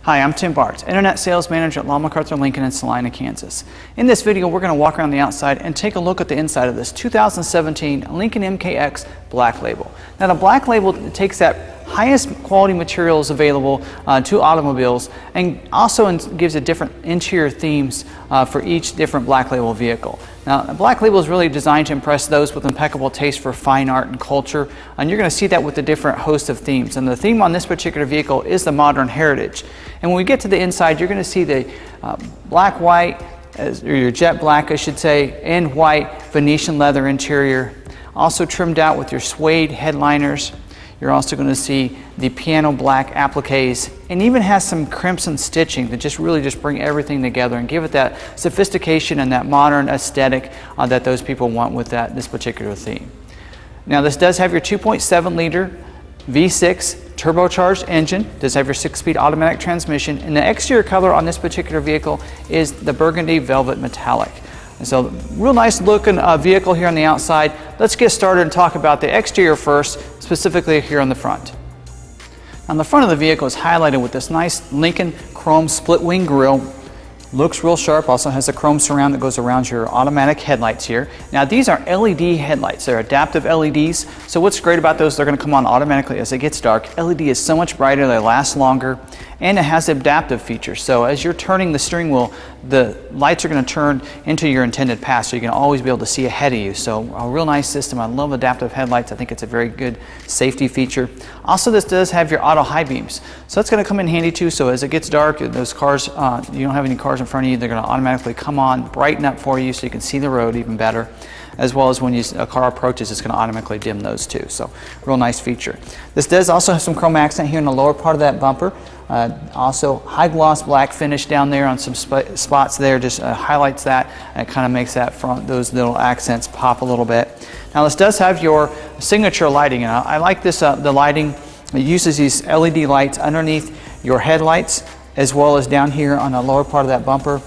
Hi, I'm Tim Bartz, Internet Sales Manager at McArthur Lincoln in Salina, Kansas. In this video, we're going to walk around the outside and take a look at the inside of this 2017 Lincoln MKX Black Label. Now, the Black Label takes that highest quality materials available to automobiles and also gives it different interior themes for each different Black Label vehicle. Now, a Black Label is really designed to impress those with impeccable taste for fine art and culture, and you're going to see that with the different host of themes. And the theme on this particular vehicle is the modern heritage. And when we get to the inside, you're going to see the black, white, or your jet black, I should say, and white Venetian leather interior, also trimmed out with your suede headliners. You're also going to see the piano black appliques, and even has some crimson stitching that just really bring everything together and give it that sophistication and that modern aesthetic that those people want with this particular theme. Now, this does have your 2.7 liter V6 turbocharged engine, does have your 6-speed automatic transmission, and the exterior color on this particular vehicle is the Burgundy Velvet Metallic. And so, real nice looking vehicle here on the outside. Let's get started and talk about the exterior first, specifically here on the front. On the front of the vehicle is highlighted with this nice Lincoln chrome split wing grille. Looks real sharp, also has a chrome surround that goes around your automatic headlights here. Now, these are LED headlights. They're adaptive LEDs. So what's great about those, they're going to come on automatically as it gets dark. LED is so much brighter, they last longer, and it has adaptive features. So as you're turning the steering wheel, the lights are going to turn into your intended path, so you can always be able to see ahead of you. So a real nice system. I love adaptive headlights. I think it's a very good safety feature. Also, this does have your auto high beams. So that's going to come in handy too. So as it gets dark, those cars, you don't have any cars in front of you, they're going to automatically come on, brighten up for you so you can see the road even better. As well as when a car approaches, it's going to automatically dim those too. So real nice feature. This does also have some chrome accent here in the lower part of that bumper. Also high gloss black finish down there on some spots there, just highlights that and kind of makes that those little accents pop a little bit. Now, this does have your signature lighting, and I like this, the lighting. It uses these LED lights underneath your headlights as well as down here on the lower part of that bumper.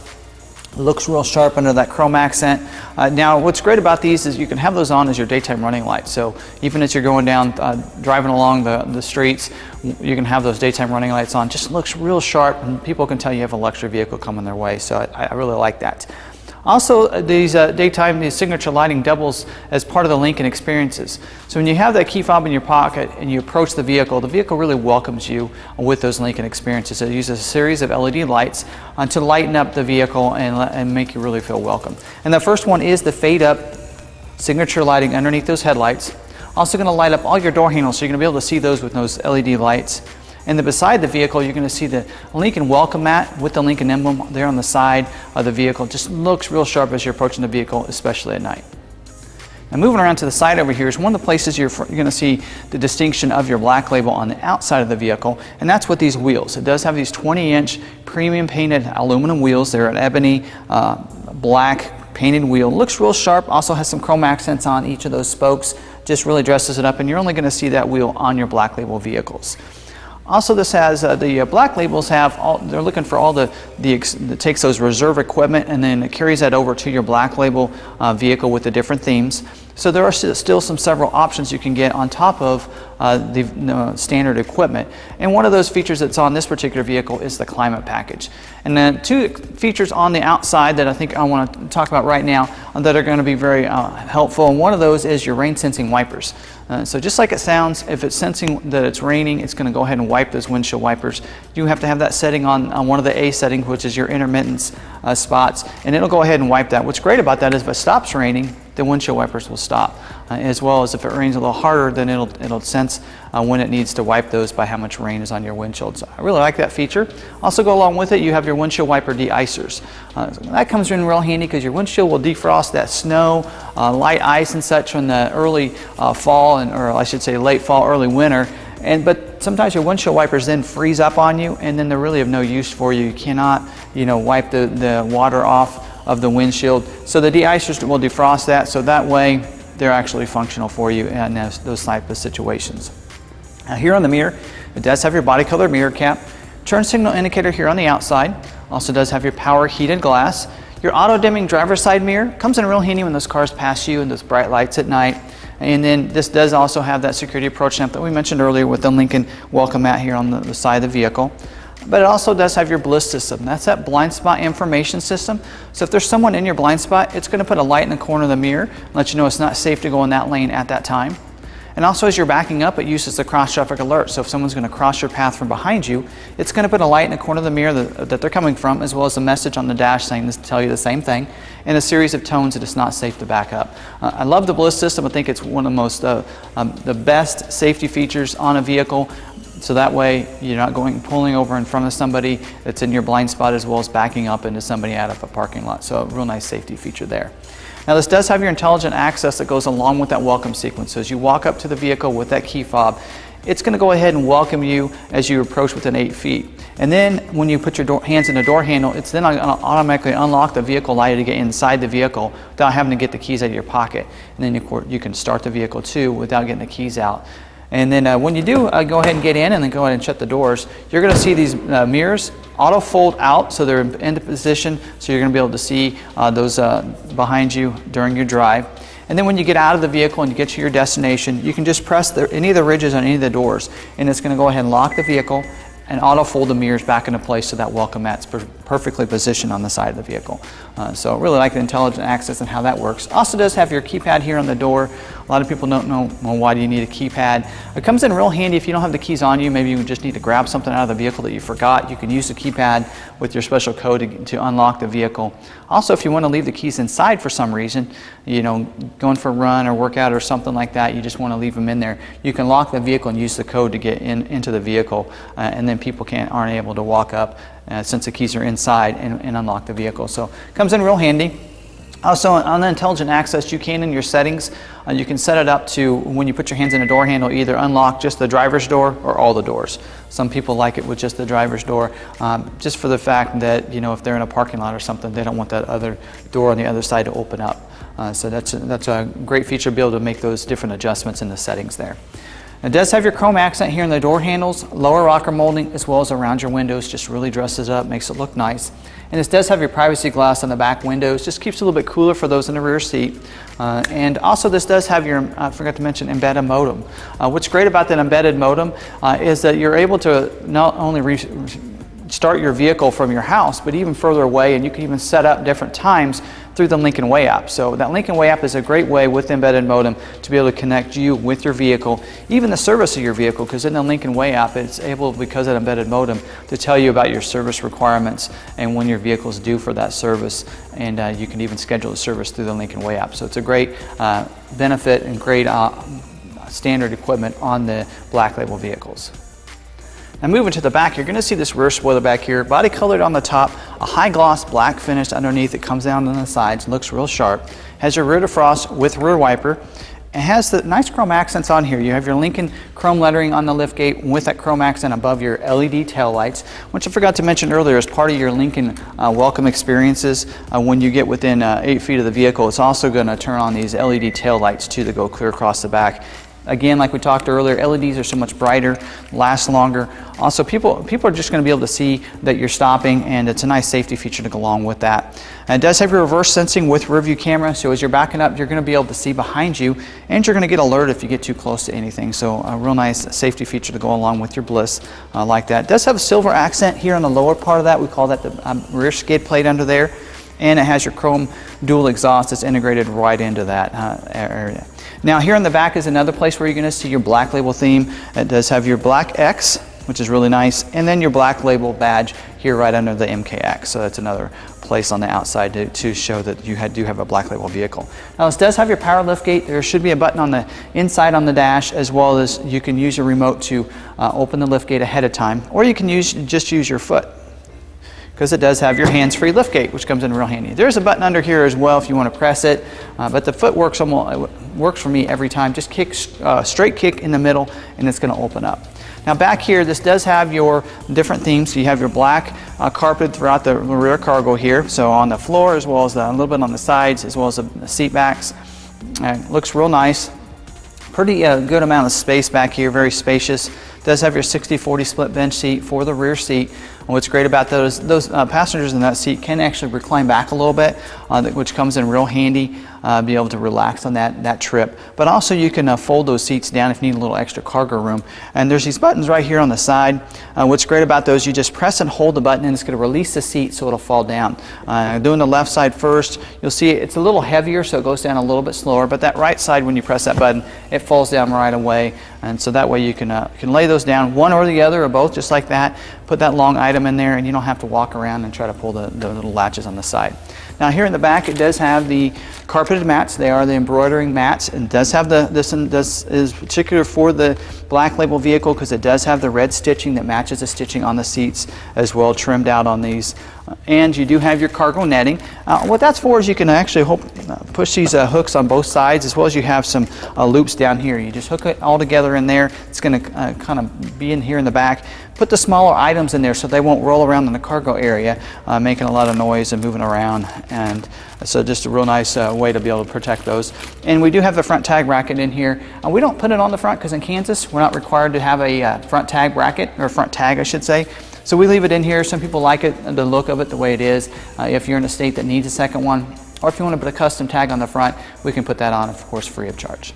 Looks real sharp under that chrome accent. Now, what's great about these is you can have those on as your daytime running lights. So even as you're going down, driving along the streets, you can have those daytime running lights on. Just looks real sharp, and people can tell you have a luxury vehicle coming their way. So I really like that. Also, these these signature lighting doubles as part of the Lincoln experiences. So when you have that key fob in your pocket and you approach the vehicle really welcomes you with those Lincoln experiences. It uses a series of LED lights to lighten up the vehicle and make you really feel welcome. And the first one is the fade up signature lighting underneath those headlights. Also going to light up all your door handles, so you're going to be able to see those with those LED lights. And then beside the vehicle, you're going to see the Lincoln welcome mat with the Lincoln emblem there on the side of the vehicle. Just looks real sharp as you're approaching the vehicle, especially at night. Now, moving around to the side over here is one of the places you're going to see the distinction of your Black Label on the outside of the vehicle, and that's with these wheels. It does have these 20-inch premium painted aluminum wheels. They're an ebony black painted wheel. Looks real sharp. Also has some chrome accents on each of those spokes. Just really dresses it up, and you're only going to see that wheel on your Black Label vehicles. Also, this has the Black Labels have they're looking for all that takes those reserve equipment and then it carries that over to your Black Label vehicle with the different themes. So there are still several options you can get on top of the standard equipment. And one of those features that's on this particular vehicle is the climate package. And then two features on the outside that I think I want to talk about right now that are going to be very helpful. And one of those is your rain sensing wipers. So just like it sounds, if it's sensing that it's raining, it's going to go ahead and wipe those windshield wipers. You have to have that setting on one of the A settings, which is your intermittence spots, and it'll go ahead and wipe that. What's great about that is if it stops raining, the windshield wipers will stop. As well as if it rains a little harder, then it'll sense when it needs to wipe those by how much rain is on your windshield. So I really like that feature. Also, go along with it, you have your windshield wiper de-icers. That comes in real handy because your windshield will defrost that snow, light ice and such from the early fall, or I should say late fall, early winter. But sometimes your windshield wipers then freeze up on you, and then they're really of no use for you. You cannot, wipe the water off of the windshield. So the de-icers will defrost that, so that way they're actually functional for you in those type of situations. Now, here on the mirror, it does have your body color mirror cap, turn signal indicator here on the outside. Also does have your power heated glass. Your auto dimming driver's side mirror comes in real handy when those cars pass you and those bright lights at night. And then this does also have that security approach lamp that we mentioned earlier with the Lincoln welcome mat here on the side of the vehicle. But it also does have your bliss system. That's that blind spot information system. So if there's someone in your blind spot, it's going to put a light in the corner of the mirror and let you know it's not safe to go in that lane at that time. And also as you're backing up, it uses the cross traffic alert. So if someone's going to cross your path from behind you, it's going to put a light in the corner of the mirror that they're coming from, as well as a message on the dash saying this to tell you the same thing, and a series of tones that it's not safe to back up. I love the bliss system. I think it's one of the most the best safety features on a vehicle. So that way you're not pulling over in front of somebody that's in your blind spot, as well as backing up into somebody out of a parking lot. So a real nice safety feature there. Now this does have your intelligent access that goes along with that welcome sequence. So as you walk up to the vehicle with that key fob, it's going to go ahead and welcome you as you approach within 8 feet. And then when you put your hands in the door handle, it's then going to automatically unlock the vehicle light to get inside the vehicle without having to get the keys out of your pocket. And then you can start the vehicle too without getting the keys out. And then when you do go ahead and get in and then go ahead and shut the doors, you're going to see these mirrors auto fold out, so they're in the position, so you're going to be able to see those behind you during your drive. And then when you get out of the vehicle and you get to your destination, you can just press any of the ridges on any of the doors, and it's going to go ahead and lock the vehicle and auto fold the mirrors back into place so that welcome mat's perfectly positioned on the side of the vehicle. So really like the intelligent access and how that works. Also does have your keypad here on the door. A lot of people don't know, well, why do you need a keypad? It comes in real handy if you don't have the keys on you. Maybe you just need to grab something out of the vehicle that you forgot. You can use the keypad with your special code to unlock the vehicle. Also, if you want to leave the keys inside for some reason, you know, going for a run or workout or something like that, you just want to leave them in there, you can lock the vehicle and use the code to get into the vehicle, and then people aren't able to walk up since the keys are inside and unlock the vehicle. So it comes in real handy. Also on the intelligent access, you can in your settings, you can set it up to when you put your hands in a door handle, either unlock just the driver's door or all the doors. Some people like it with just the driver's door, just for the fact that, you know, if they're in a parking lot or something, they don't want that other door on the other side to open up. So that's a great feature to be able to make those different adjustments in the settings there. It does have your chrome accent here in the door handles, lower rocker molding, as well as around your windows. Just really dresses it up, makes it look nice. And this does have your privacy glass on the back windows, just keeps it a little bit cooler for those in the rear seat. And also this does have your, I forgot to mention, embedded modem. What's great about that embedded modem is that you're able to not only start your vehicle from your house, but even further away, and you can even set up different times through the Lincoln Way app. So that Lincoln Way app is a great way with the embedded modem to be able to connect you with your vehicle, even the service of your vehicle, because in the Lincoln Way app it's able, because of the embedded modem, to tell you about your service requirements and when your vehicle is due for that service, and you can even schedule the service through the Lincoln Way app. So it's a great benefit and great standard equipment on the Black Label vehicles. Now moving to the back, you're going to see this rear spoiler back here, body colored on the top, a high gloss black finish underneath. It comes down on the sides, looks real sharp. Has your rear defrost with rear wiper. It has the nice chrome accents on here. You have your Lincoln chrome lettering on the liftgate with that chrome accent above your LED tail lights, which I forgot to mention earlier as part of your Lincoln welcome experiences. When you get within 8 feet of the vehicle, it's also going to turn on these LED tail lights too that go clear across the back. Again, like we talked earlier, LEDs are so much brighter, last longer. Also, people are just going to be able to see that you're stopping, and it's a nice safety feature to go along with that. And it does have your reverse sensing with rear view camera, so as you're backing up, you're going to be able to see behind you, and you're going to get alerted if you get too close to anything. So a real nice safety feature to go along with your Bliss like that. It does have a silver accent here on the lower part of that. We call that the rear skid plate under there. And it has your chrome dual exhaust that's integrated right into that area. Now here in the back is another place where you're going to see your Black Label theme. It does have your Black X, which is really nice, and then your Black Label badge here right under the MKX. So that's another place on the outside to show that you do have a Black Label vehicle. Now this does have your power liftgate. There should be a button on the inside on the dash, as well as you can use your remote to open the liftgate ahead of time, or you can just use your foot, because it does have your hands-free liftgate, which comes in real handy. There's a button under here as well if you want to press it, but the foot works for me every time. Just kick, straight kick in the middle, and it's going to open up. Now back here, this does have your different themes. So you have your black carpet throughout the rear cargo here, so on the floor as well as a little bit on the sides, as well as the seat backs. Looks real nice. Pretty good amount of space back here, very spacious. It does have your 60/40 split bench seat for the rear seat. And what's great about those passengers in that seat can actually recline back a little bit, which comes in real handy. Be able to relax on that trip. But also you can fold those seats down if you need a little extra cargo room. And there's these buttons right here on the side. What's great about those, you just press and hold the button and it's going to release the seat so it'll fall down. Doing the left side first, you'll see it's a little heavier so it goes down a little bit slower, but that right side when you press that button, it falls down right away. And so that way you can lay those down, one or the other or both, just like that. Put that long item in there and you don't have to walk around and try to pull the little latches on the side. Now here in the back it does have the carpeted mats. They are the embroidering mats, and does have this is particular for the Black Label vehicle because it does have the red stitching that matches the stitching on the seats as well, trimmed out on these. And you do have your cargo netting. What that's for is you can actually push these hooks on both sides, as well as you have some loops down here. You just hook it all together in there. It's going to kind of be in here in the back. Put the smaller items in there so they won't roll around in the cargo area, making a lot of noise and moving around. And so just a real nice way to be able to protect those. And we do have the front tag bracket in here. We don't put it on the front because in Kansas we're not required to have a front tag bracket, or front tag I should say. So we leave it in here. Some people like it, the look of it the way it is. If you're in a state that needs a second one, or if you want to put a custom tag on the front, we can put that on, of course, free of charge.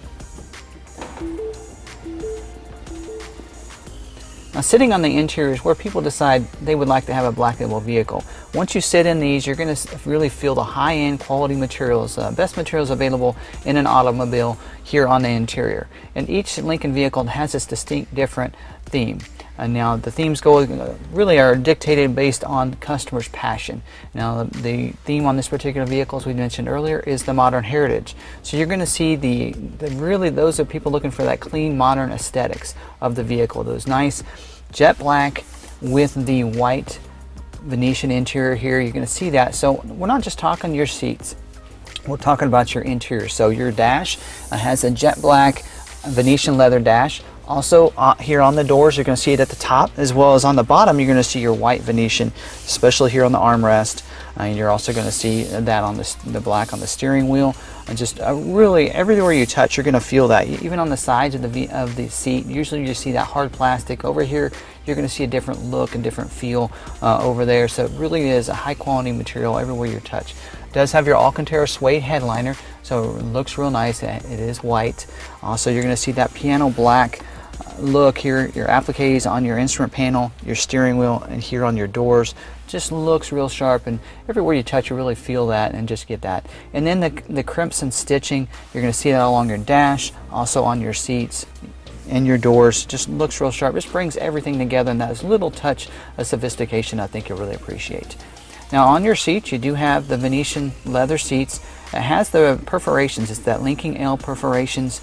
Now, sitting on the interior is where people decide they would like to have a Black Label vehicle. Once you sit in these, you're going to really feel the high-end quality materials, best materials available in an automobile here on the interior. And each Lincoln vehicle has this distinct different theme. And now the themes really are dictated based on customers' passion. Now the theme on this particular vehicle, as we mentioned earlier, is the modern heritage. So you're going to see really those are people looking for that clean modern aesthetics of the vehicle. Those nice jet black with the white Venetian interior here. You're going to see that. So we're not just talking your seats. We're talking about your interior. So your dash has a jet black Venetian leather dash. Also here on the doors, you're going to see it at the top, as well as on the bottom you're going to see your white Venetian, especially here on the armrest. And you're also going to see that on the black on the steering wheel. And just really everywhere you touch, you're going to feel that. Even on the sides of the seat, usually you see that hard plastic. Over here, you're going to see a different look and different feel over there. So it really is a high quality material everywhere you touch. It does have your Alcantara suede headliner, so it looks real nice. It is white. Also, you're going to see that piano black look here, your appliques on your instrument panel, your steering wheel, and here on your doors. Just looks real sharp, and everywhere you touch you really feel that and just get that. And then the crimson stitching, you're going to see that along your dash, also on your seats and your doors. Just looks real sharp. Just brings everything together, and that little touch of sophistication I think you'll really appreciate. Now on your seats you do have the Venetian leather seats. It has the perforations. It's that linking L perforations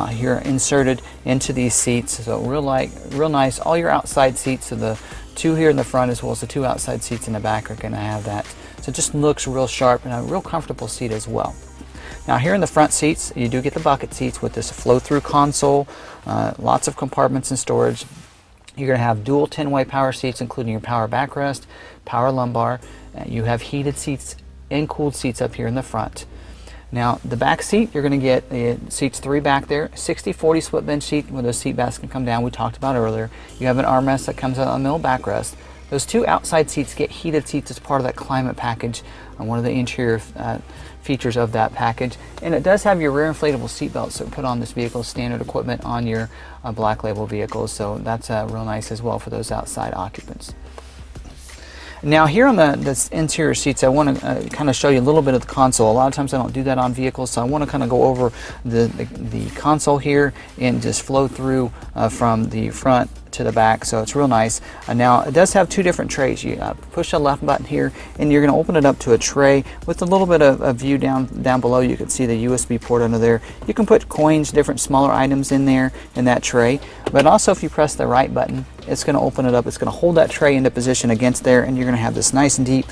here inserted into these seats. So real nice. All your outside seats, so the two here in the front as well as the two outside seats in the back are going to have that. So it just looks real sharp and a real comfortable seat as well. Now here in the front seats, you do get the bucket seats with this flow-through console, lots of compartments and storage. You're going to have dual 10-way power seats, including your power backrest, power lumbar. You have heated seats and cooled seats up here in the front. Now the back seat, you're going to get seats 3 back there, 60/40 split bench seat where those seat backs can come down, we talked about earlier. You have an armrest that comes out on the middle backrest. Those two outside seats get heated seats as part of that climate package, one of the interior features of that package. And it does have your rear inflatable seat belts that put on this vehicle, standard equipment on your Black Label vehicles, so that's real nice as well for those outside occupants. Now here on the interior seats, I want to kind of show you a little bit of the console. A lot of times I don't do that on vehicles, so I want to kind of go over the console here and just flow through from the front to the back, so it's real nice. Now it does have two different trays. You push the left button here and you're going to open it up to a tray with a little bit of a view down below. You can see the USB port under there. You can put coins, different smaller items in there in that tray, but also if you press the right button, it's going to open it up. It's going to hold that tray into position against there, and you're going to have this nice and deep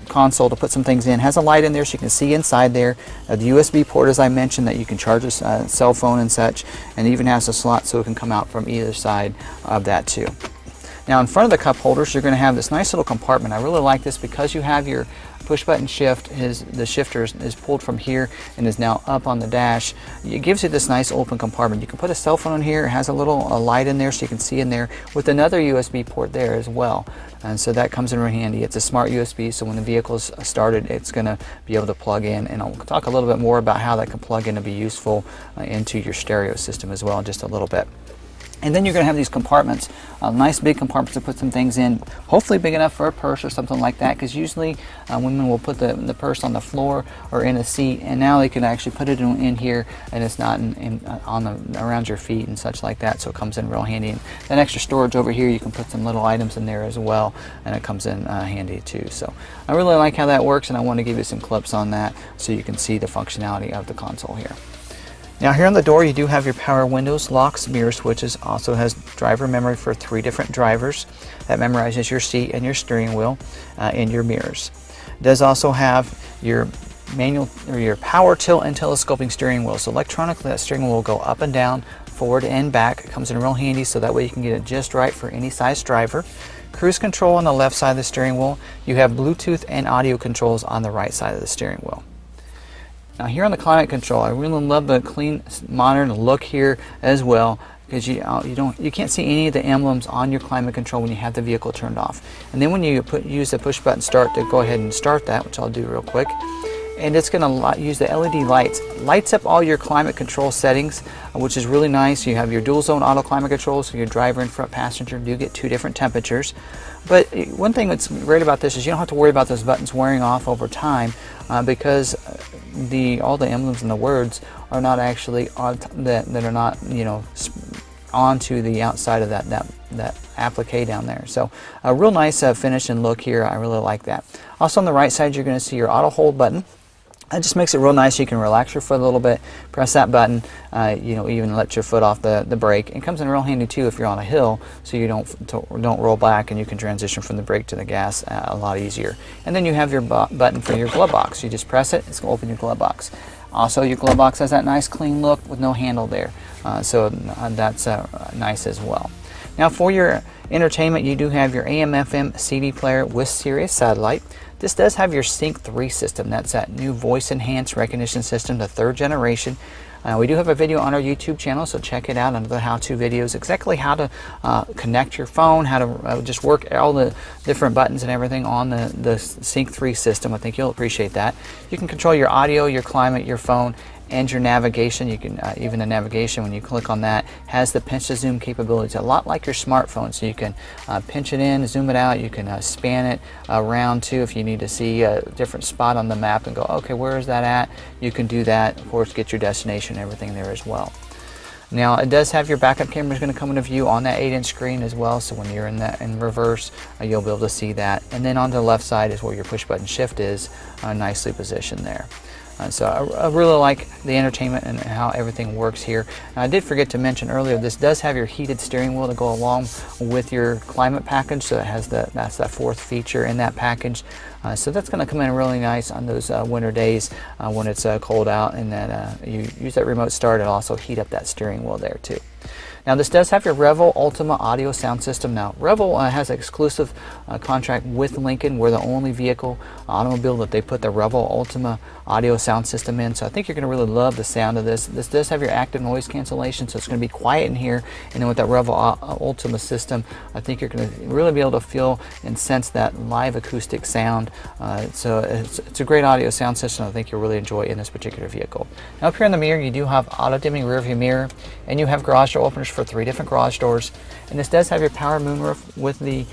console to put some things in. Has a light in there so you can see inside there. The USB port, as I mentioned, that you can charge a cell phone and such, and it even has a slot so it can come out from either side of that too. Now in front of the cup holders, you're going to have this nice little compartment. I really like this because you have your push button shift, the shifter is pulled from here and is now up on the dash. It gives you this nice open compartment. You can put a cell phone in here. It has a little light in there so you can see in there with another USB port there as well. And so that comes in real handy. It's a smart USB, so when the vehicle's started, it's going to be able to plug in. And I'll talk a little bit more about how that can plug in to be useful into your stereo system as well in just a little bit. And then you're going to have these compartments, nice big compartments to put some things in, hopefully big enough for a purse or something like that, because usually women will put the purse on the floor or in a seat, and now they can actually put it in here, and it's not around your feet and such like that, so it comes in real handy. And that extra storage over here, you can put some little items in there as well, and it comes in handy too. So I really like how that works, and I want to give you some clips on that so you can see the functionality of the console here. Now here on the door you do have your power windows, locks, mirror switches. Also has driver memory for 3 different drivers. That memorizes your seat and your steering wheel and your mirrors. It does also have your manual or your power tilt and telescoping steering wheel. So electronically that steering wheel will go up and down, forward and back. It comes in real handy so that way you can get it just right for any size driver. Cruise control on the left side of the steering wheel. You have Bluetooth and audio controls on the right side of the steering wheel. Now here on the climate control, I really love the clean, modern look here as well, because you can't see any of the emblems on your climate control when you have the vehicle turned off. And then when you use the push button start to go ahead and start that, which I'll do real quick, and it's going to use the LED lights up all your climate control settings, which is really nice. You have your dual zone auto climate control, so your driver and front passenger do get 2 different temperatures. But one thing that's great about this is you don't have to worry about those buttons wearing off over time, because all the emblems and the words are not actually on that are not onto the outside of that applique down there. So a real nice finish and look here. I really like that. Also on the right side you're going to see your auto hold button. It just makes it real nice. You can relax your foot a little bit, press that button, even let your foot off the brake. It comes in real handy too if you're on a hill, so you don't roll back, and you can transition from the brake to the gas a lot easier. And then you have your button for your glove box. You just press it, it's going to open your glove box. Also, your glove box has that nice clean look with no handle there, so that's nice as well. Now for your entertainment, you do have your AM/FM CD player with Sirius satellite. This does have your Sync 3 system. That's that new voice enhanced recognition system, the 3rd generation. We do have a video on our YouTube channel, so check it out under the how-to videos, exactly how to connect your phone, how to just work all the different buttons and everything on the Sync 3 system. I think you'll appreciate that. You can control your audio, your climate, your phone, and your navigation. You can even the navigation, when you click on that, has the pinch to zoom capabilities, a lot like your smartphone. So you can pinch it in, zoom it out. You can span it around too if you need to see a different spot on the map and go, okay, where is that at? You can do that. Of course, get your destination and everything there as well. Now it does have your backup camera is going to come into view on that 8-inch screen as well, so when you're in reverse you'll be able to see that. And then on the left side is where your push button shift is, nicely positioned there. So I really like the entertainment and how everything works here. Now, I did forget to mention earlier, this does have your heated steering wheel to go along with your climate package, so it has that's that 4th feature in that package. So that's going to come in really nice on those winter days when it's cold out, and that you use that remote start and also heat up that steering wheel there too. Now this does have your Revel Ultima audio sound system. Now Revel has an exclusive contract with Lincoln. We're the only vehicle automobile that they put the Revel Ultima audio sound system in, so I think you're going to really love the sound of this. This does have your active noise cancellation, so it's going to be quiet in here, and then with that Revel Ultima system, I think you're going to really be able to feel and sense that live acoustic sound. So it's a great audio sound system I think you'll really enjoy in this particular vehicle. Now up here in the mirror you do have auto dimming rear view mirror, and you have garage door openers for 3 different garage doors, and this does have your power moonroof with the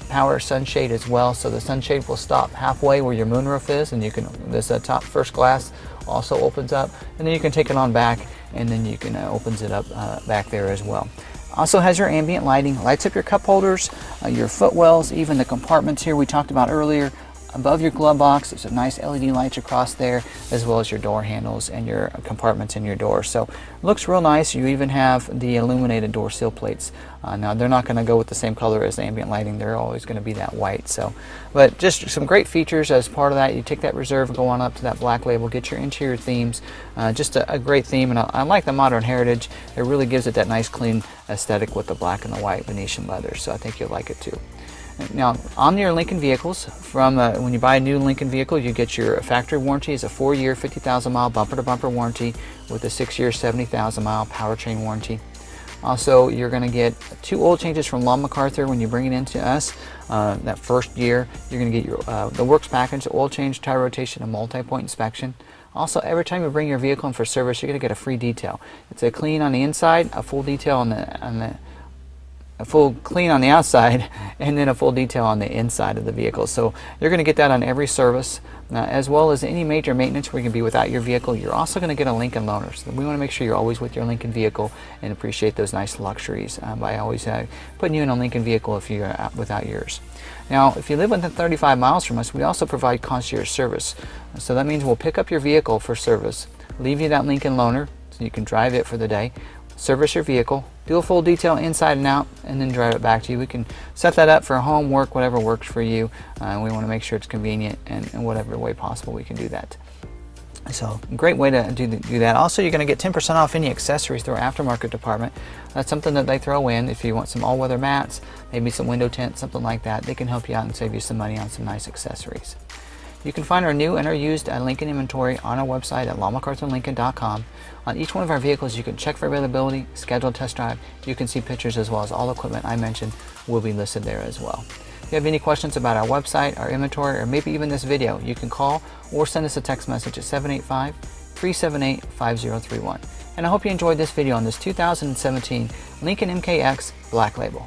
power sunshade as well, so the sunshade will stop halfway where your moonroof is, and you can, this top first glass also opens up, and then you can take it on back, and then you can opens it up back there as well. Also has your ambient lighting, lights up your cup holders, your footwells, even the compartments here we talked about earlier. Above your glove box, there's a nice LED lights across there, as well as your door handles and your compartments in your door. So it looks real nice. You even have the illuminated door sill plates. Now they're not going to go with the same color as the ambient lighting. They're always going to be that white. So, but just some great features as part of that. You take that Reserve and go on up to that black label, get your interior themes. Just a great theme, and I like the modern heritage. It really gives it that nice clean aesthetic with the black and the white Venetian leather. So I think you'll like it too. Now, on your Lincoln vehicles, from when you buy a new Lincoln vehicle, you get your factory warranty is a 4-year, 50,000-mile bumper-to-bumper warranty with a 6-year, 70,000-mile powertrain warranty. Also, you're going to get 2 oil changes from McArthur when you bring it into us. That first year, you're going to get your the works package, oil change, tire rotation, and multi-point inspection. Also, every time you bring your vehicle in for service, you're going to get a free detail. It's a clean on the inside, a full detail on a full clean on the outside, and then a full detail on the inside of the vehicle. So you're going to get that on every service, as well as any major maintenance where you can be without your vehicle. You're also going to get a Lincoln loaner. So we want to make sure you're always with your Lincoln vehicle and appreciate those nice luxuries by always putting you in a Lincoln vehicle if you're without yours. Now, if you live within 35 miles from us, we also provide concierge service. So that means we'll pick up your vehicle for service, leave you that Lincoln loaner so you can drive it for the day, service your vehicle, do a full detail inside and out, and then drive it back to you. We can set that up for home, work, whatever works for you. We want to make sure it's convenient, and in whatever way possible we can do that. So, great way to do that. Also, you're going to get 10% off any accessories through our aftermarket department. That's something that they throw in. If you want some all-weather mats, maybe some window tint, something like that, they can help you out and save you some money on some nice accessories. You can find our new and our used Lincoln inventory on our website at McArthurLincoln.com. On each one of our vehicles, you can check for availability, schedule a test drive. You can see pictures, as well as all the equipment I mentioned will be listed there as well. If you have any questions about our website, our inventory, or maybe even this video, you can call or send us a text message at 785-378-5031. And I hope you enjoyed this video on this 2017 Lincoln MKX Black Label.